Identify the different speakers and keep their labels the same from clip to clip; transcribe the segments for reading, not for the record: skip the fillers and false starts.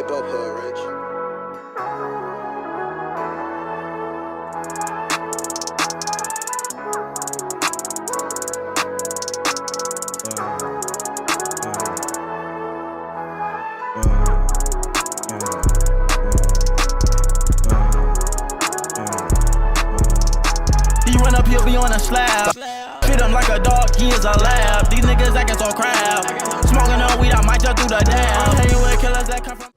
Speaker 1: Pipe up, hood rich.
Speaker 2: He run up, he'll be on a slab. Treat him like a dog, he is a lab. These niggas acting so crap. Smoking on weed, I might just do the dam. Hanging with killers that come from.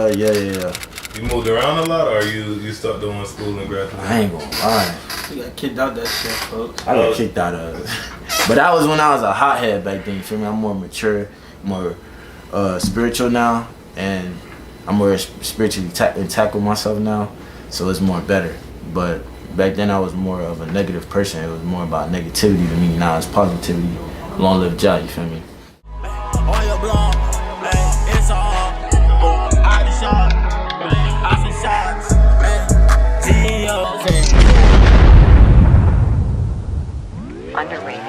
Speaker 3: Yeah.
Speaker 4: You moved around a lot, or you start doing school and graduate?
Speaker 3: I ain't gonna lie.
Speaker 2: You got kicked out that shit, folks.
Speaker 3: I got kicked out of it. But that was when I was a hothead back then, you feel me? I'm more mature, more spiritual now, and I'm more spiritually tackle myself now, so it's more better. But back then I was more of a negative person. It was more about negativity to me. Now it's positivity. Long live Jah, you feel me?
Speaker 2: On your block, it's all. I be shot, I see shots,
Speaker 5: Underrated.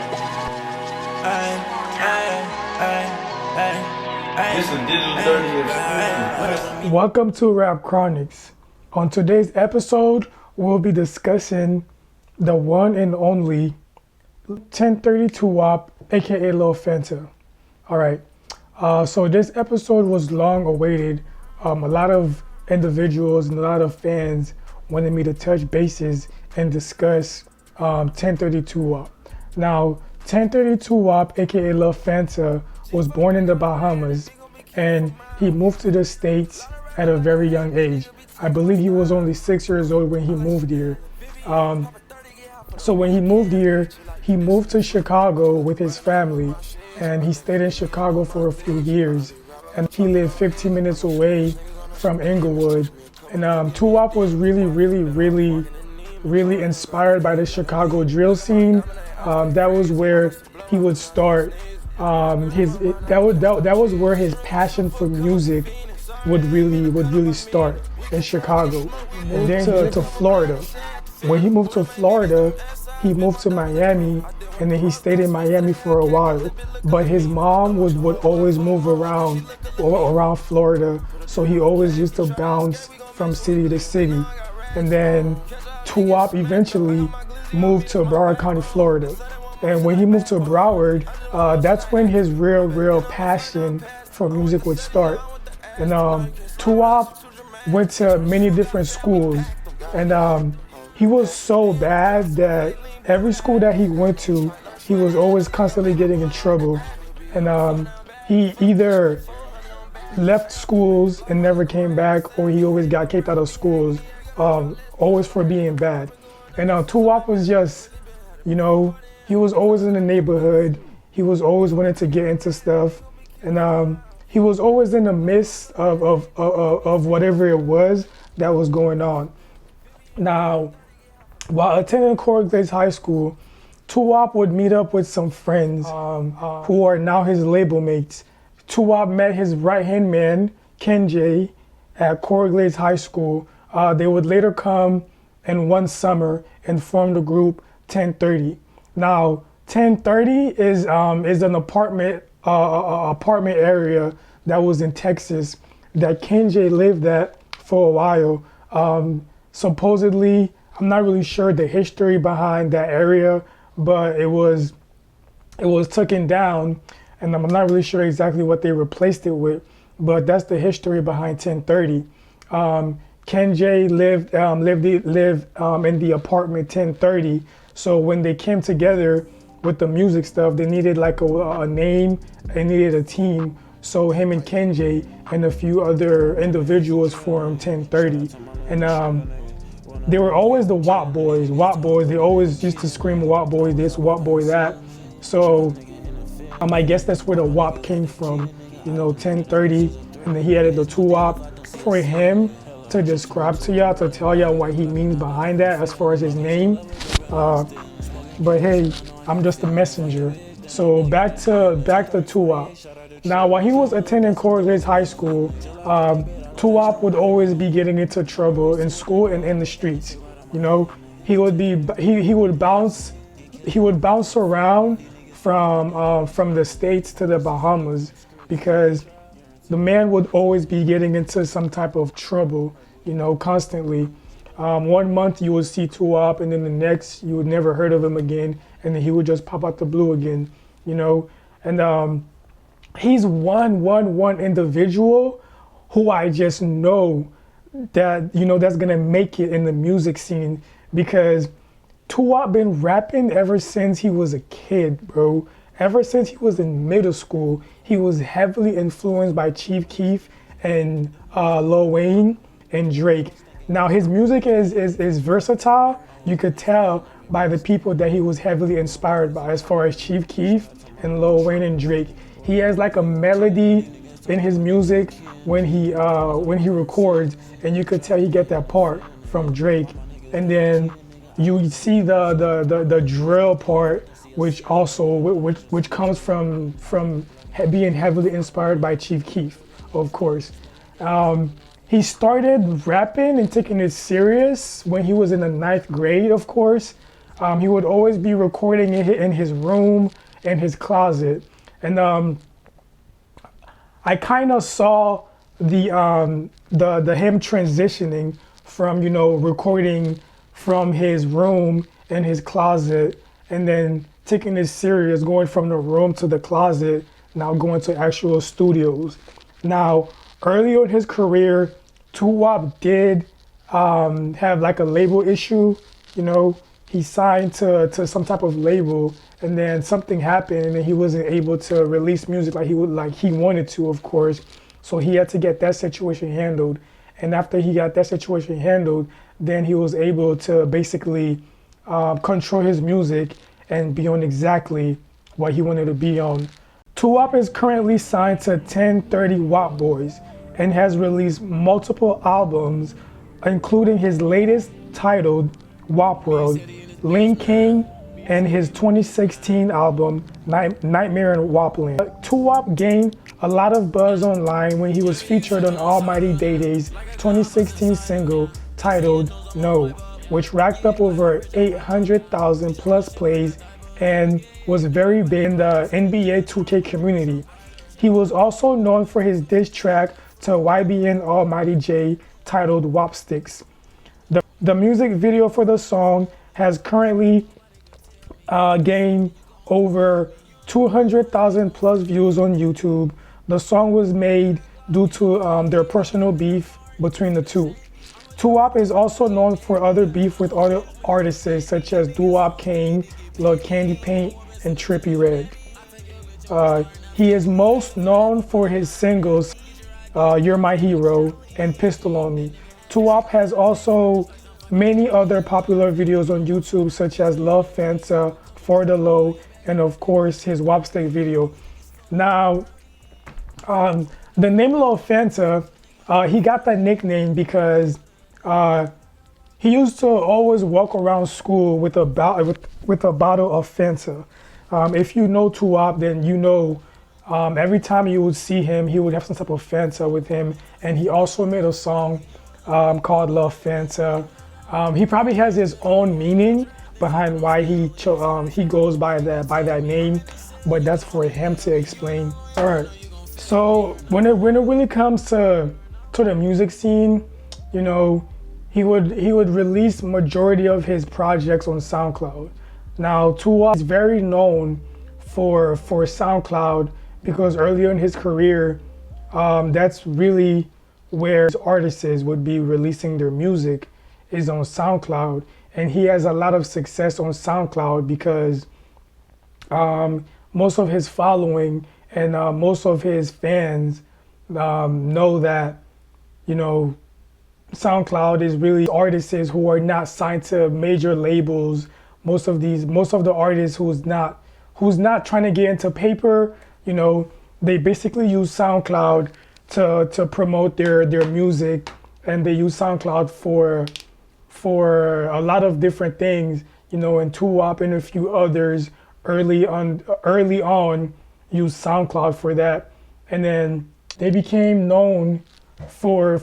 Speaker 6: Welcome to Rap Chronics. On today's episode, we'll be discussing the one and only 1030 Tuwop, aka Lil Fanta. Alright, so this episode was long awaited. A lot of individuals and a lot of fans wanted me to touch bases and discuss 1030 Tuwop. Now, 1030 Tuwop, aka Lil Fanta, was born in the Bahamas and he moved to the States at a very young age. I believe he was only 6 years old when he moved here. So when he moved here, he moved to Chicago with his family, and he stayed in Chicago for a few years. And he lived 15 minutes away from Inglewood. And Tuwop was really inspired by the Chicago drill scene. That was where he would start. That was where his passion for music would really start, in Chicago. And then to Florida. When he moved to Florida, he moved to Miami, and then he stayed in Miami for a while. But his mom would always move around Florida, so he always used to bounce from city to city. And then Tuwop eventually moved to Broward County, Florida. And when he moved to Broward, that's when his real passion for music would start. And Tuwop went to many different schools, and he was so bad that every school that he went to, he was always constantly getting in trouble. And he either left schools and never came back, or he always got kicked out of schools, always for being bad. And Tuwop was just, he was always in the neighborhood. He was always wanting to get into stuff. And he was always in the midst of whatever it was that was going on. Now, while attending Coral Glades High School, Tuwop would meet up with some friends who are now his label mates. Tuwop met his right-hand man, Kenjay, at Coral Glades High School. They would later come in one summer and form the group 1030. Now, 1030 is an apartment area that was in Texas that Kenjay lived at for a while. Supposedly, I'm not really sure the history behind that area, but it was taken down, and I'm not really sure exactly what they replaced it with, but that's the history behind 1030. Kenjay lived in the apartment 1030, so when they came together with the music stuff, they needed like a name, they needed a team, so him and Kenjay and a few other individuals formed 1030. And they were always the WAP boys. They always used to scream WAP boy this, WAP boy that. So I guess that's where the WAP came from, 1030, and then he added the Tuwop for him to describe to y'all, to tell y'all what he means behind that as far as his name. But hey, I'm just a messenger. So back to Tuwop. Now, while he was attending Coral Glades High School, Tuwop would always be getting into trouble in school and in the streets. He would bounce around from the States to the Bahamas because the man would always be getting into some type of trouble, you know, constantly. 1 month you would see Tuwop, and then the next you would never heard of him again, and then he would just pop out the blue again, you know. And he's one individual who I just know that, you know, that's gonna make it in the music scene, because Tuwop been rapping ever since he was a kid, bro. Ever since he was in middle school, he was heavily influenced by Chief Keef and Lil Wayne and Drake. Now his music is versatile. You could tell by the people that he was heavily inspired by, as far as Chief Keef and Lil Wayne and Drake. He has like a melody in his music when he records, and you could tell he get that part from Drake. And then you see the drill part, which comes from being heavily inspired by Chief Keef, of course. He started rapping and taking it serious when he was in the 9th grade, of course. He would always be recording in his room, in his closet. And I kind of saw the him transitioning from, you know, recording from his room and his closet, and then taking it serious, going from the room to the closet, now going to actual studios. Now, early in his career, Tuwop did have like a label issue, you know. He signed to some type of label, and then something happened, and then he wasn't able to release music like he wanted to, of course. So he had to get that situation handled. And after he got that situation handled, then he was able to basically control his music and be on exactly what he wanted to be on. Tuwop is currently signed to 1030 Watt Boys and has released multiple albums, including his latest titled WAP World, Ling King, and his 2016 album Nightmare in Wapland. Tuwop gained a lot of buzz online when he was featured on Almighty Day Day's 2016 single titled No, which racked up over 800,000 plus plays and was very big in the NBA 2K community. He was also known for his diss track to YBN Almighty J titled WAP Sticks. The music video for the song has currently gained over 200,000 plus views on YouTube. The song was made due to their personal beef between the two. Tuwop is also known for other beef with other artists such as Tuwop Kane, Lil Candy Paint, and Trippie Redd. He is most known for his singles You're My Hero and Pistol on Me. Tuwop has also many other popular videos on YouTube such as Love Fanta, For the Low, and of course his WAP Stick video. Now, the name Love Fanta, he got that nickname because he used to always walk around school with a bottle of Fanta. If you know Tuwop, then you know every time you would see him, he would have some type of Fanta with him, and he also made a song called Love Fanta. He probably has his own meaning behind why he goes by that name, but that's for him to explain. All right. So when it really comes to the music scene, you know, he would release majority of his projects on SoundCloud. Now Tuwop is very known for SoundCloud because earlier in his career, that's really where artists would be releasing their music, is on SoundCloud. And he has a lot of success on SoundCloud because most of his following and most of his fans know that, you know, SoundCloud is really artists who are not signed to major labels. Most of the artists who's not trying to get into paper, you know, they basically use SoundCloud to promote their music, and they use SoundCloud for a lot of different things, you know, and Tuwop and a few others early on used SoundCloud for that, and then they became known for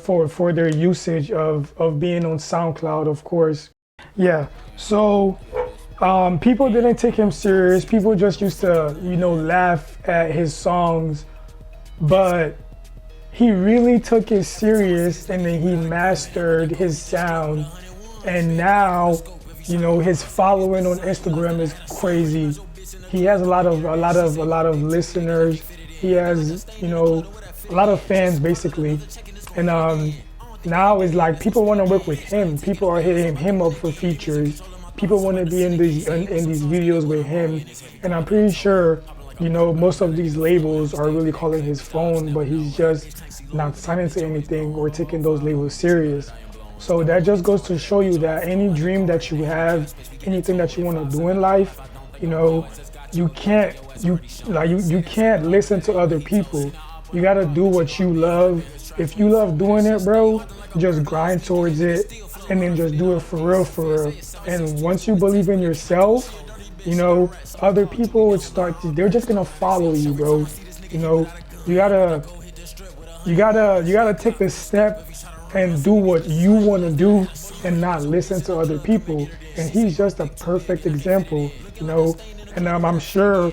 Speaker 6: their usage of being on SoundCloud, of course. Yeah, so people didn't take him serious. People just used to, you know, laugh at his songs, but he really took it serious, and then he mastered his sound. And now, you know, his following on Instagram is crazy. He has a lot of listeners. He has, you know, a lot of fans basically. And now it's like people want to work with him. People are hitting him up for features. People want to be in these videos with him. And I'm pretty sure, you know, most of these labels are really calling his phone, but he's just not signing to anything or taking those labels serious. So that just goes to show you that any dream that you have, anything that you want to do in life, you know, you can't listen to other people. You gotta do what you love. If you love doing it, bro, just grind towards it and then just do it for real. And once you believe in yourself, you know, other people would they're just gonna follow you, bro. You know, you gotta take the step and do what you want to do and not listen to other people. And he's just a perfect example, you know. And I'm sure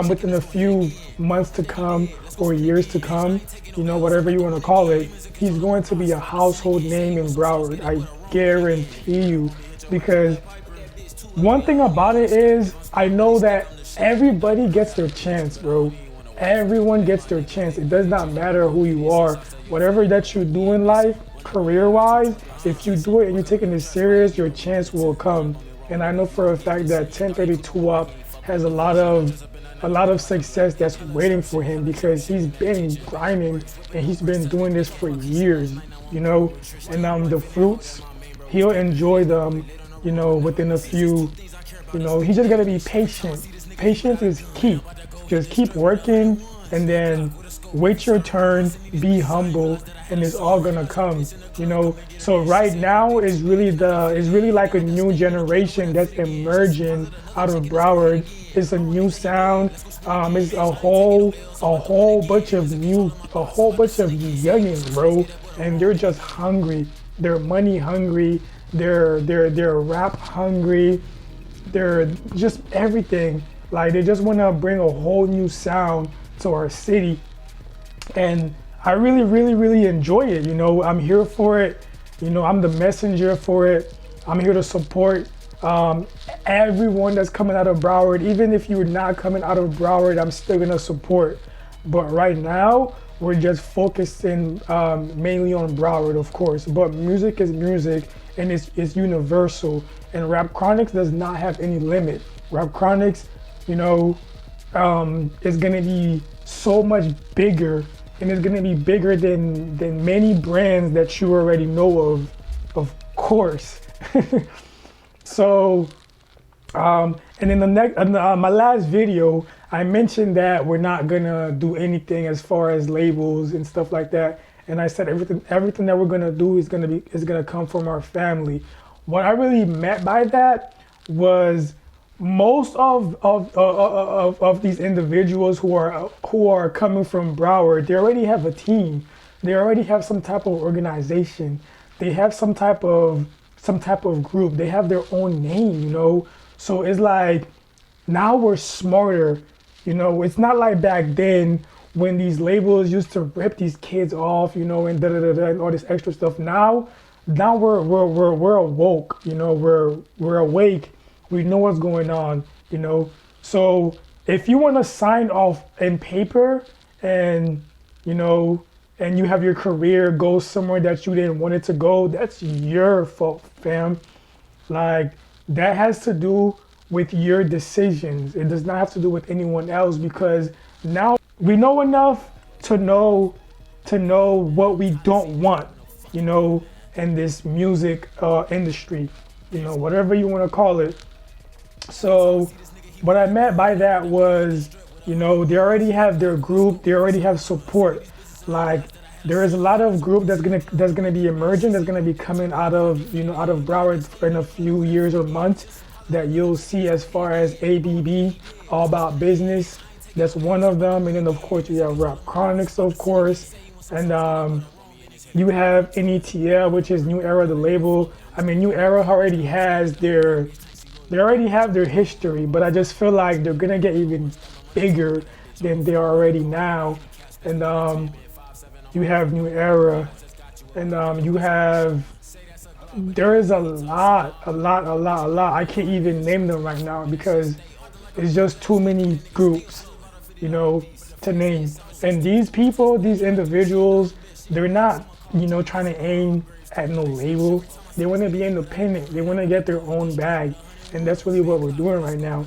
Speaker 6: within a few months to come or years to come, you know, whatever you want to call it, he's going to be a household name in Broward. I guarantee you. Because one thing about it is, I know that everybody gets their chance, bro. Everyone gets their chance. It does not matter who you are. Whatever that you do in life, career-wise, if you do it and you're taking it serious, your chance will come. And I know for a fact that 1030 Tuwop has a lot of success that's waiting for him, because he's been grinding and he's been doing this for years, you know. And the fruits, he'll enjoy them, you know, within a few, you know. He's just gotta be patient. Patience is key. Just keep working and then wait your turn, be humble, and it's all gonna come, you know. So right now is really like a new generation that's emerging out of Broward. It's a new sound. It's a whole bunch of youngins, bro, and they're just hungry. They're money hungry. They're rap hungry. They're just everything. Like, they just want to bring a whole new sound to our city. And I really enjoy it, you know. I'm here for it. You know, I'm the messenger for it. I'm here to support everyone that's coming out of Broward. Even if you're not coming out of Broward, I'm still gonna support. But right now, we're just focusing mainly on Broward, of course. But music is music, and it's universal. And Rap Chronics does not have any limit. Rap Chronics, you know, is gonna be so much bigger, and it's gonna be bigger than many brands that you already know of course. So, and in my last video, I mentioned that we're not gonna do anything as far as labels and stuff like that. And I said everything that we're gonna do is gonna come from our family. What I really meant by that was, most of these individuals who are coming from Broward, they already have a team. They already have some type of organization. They have some type of group. They have their own name, you know. So it's like, now we're smarter, you know. It's not like back then when these labels used to rip these kids off, you know, and and all this extra stuff. Now we're awoke, you know. We're awake. We know what's going on, you know. So if you want to sign off in paper and, you know, and you have your career go somewhere that you didn't want it to go, that's your fault, fam. Like, that has to do with your decisions. It does not have to do with anyone else, because now we know enough to know what we don't want, you know, in this music industry, you know, whatever you want to call it. So what I meant by that was, you know, they already have their group, they already have support. Like, there is a lot of group that's gonna be emerging, that's gonna be coming out of, you know, out of Broward in a few years or months, that you'll see, as far as ABB, All About Business. That's one of them. And then of course you have Rap Chronics, of course, and you have NETL, which is New Era, the label. I mean, New Era already has they already have their history, but I just feel like they're gonna get even bigger than they are already now. And you have New Era, and there is a lot. I can't even name them right now because it's just too many groups, you know, to name. And these people, these individuals, they're not, you know, trying to aim at no label. They want to be independent. They want to get their own bag. And that's really what we're doing right now.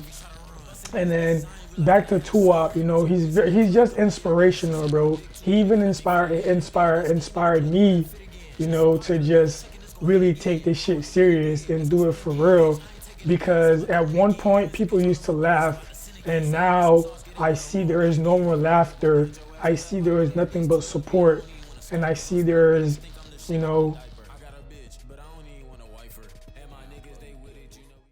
Speaker 6: And then back to Tuwop, you know, he's just inspirational, bro. He even inspired me, you know, to just really take this shit serious and do it for real. Because at one point people used to laugh, and now I see there is no more laughter. I see there is nothing but support, and I see there is, you know,